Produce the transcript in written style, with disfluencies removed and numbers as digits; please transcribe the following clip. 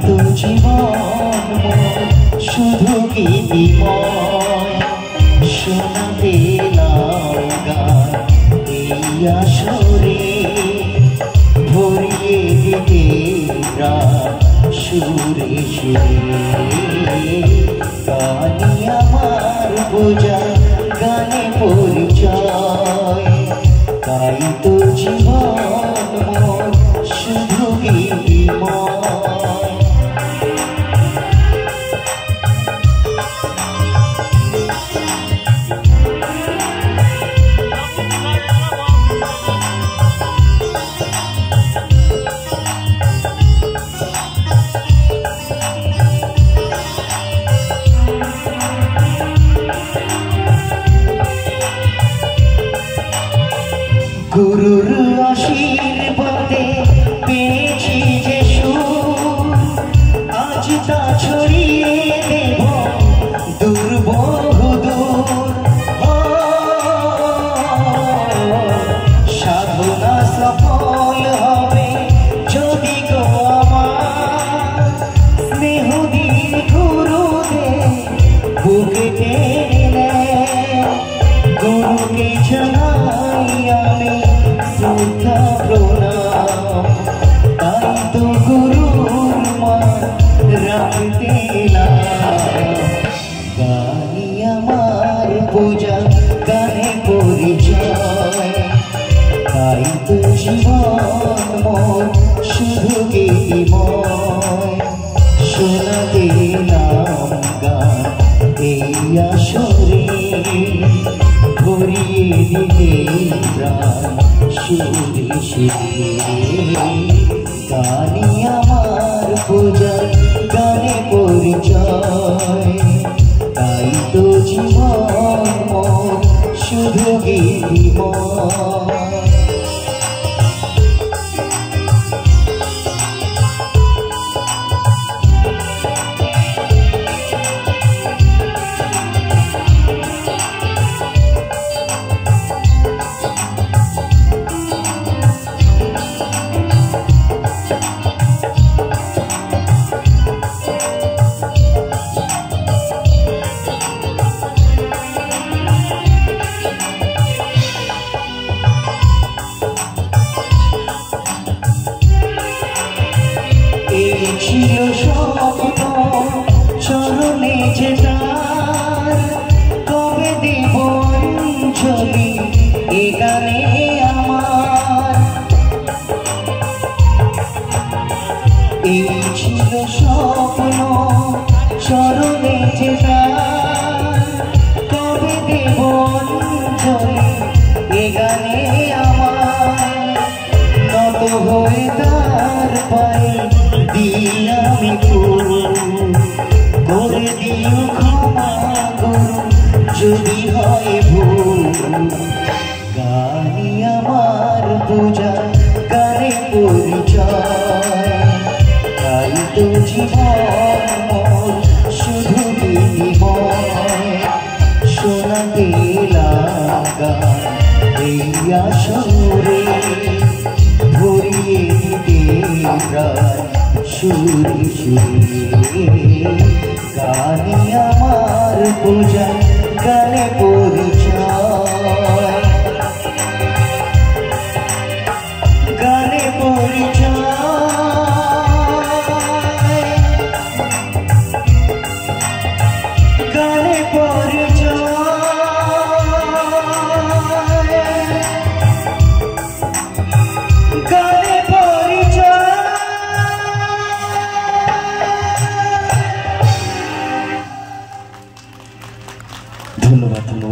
তো জীবন শুধু গীতিময় শোনাতে গান এই আসরে ভরিয়ে দিতে সুরে সুরে গানি আমার বোঝা গানে পরিচয় তাই তো জীবন শুধু গীতিময় গুরুর আশীর্বাদে পেয়েছি যে সুর আজ তা ছড়িয়ে দেব দূর বহুদূর সাধনা সফল হবে যদি গো আমার স্নেহ দিন গুরুদেব বুকে টেনে গুরুকে জানাই আমি শ্রদ্ধা প্রণাম তাই তো গুরুর মান রাখতে গানি আমার পূজা গানে পরিচয় তাই তো জীবন মন শুধু গীতিময় শোনাতে গান এই আসরে ভরিয়ে দিতে প্রাণ সুরে সুরে গানি আমার পূজা গানে পরিচয় তাই তো জীবন শুধু গীতিময় ছিল স্বপ্ন চরণে যে তার কবে দেব অঞ্জলি এ গানে আমার এই ছিল স্বপ্ন চরণে যে তার কবে দেব অঞ্জলি এ গানে আমার নত হয়ে তার পায়ে আমি করে দিও ক্ষমা গুরু যদি হয় ভুল গানি আমার পূজা গানে পরিচয় তাই তো জীবন শুধু গীতিময় শোনাতে গান এই আসরে ভরিয়ে দিতে প্রাণ সুরে সুরে গানি আমার পূজা গানে পরিচয় গানে পরিচয় গানে পরিচয় গানে পরিচয় ধন্যবাদ ধন্যবাদ।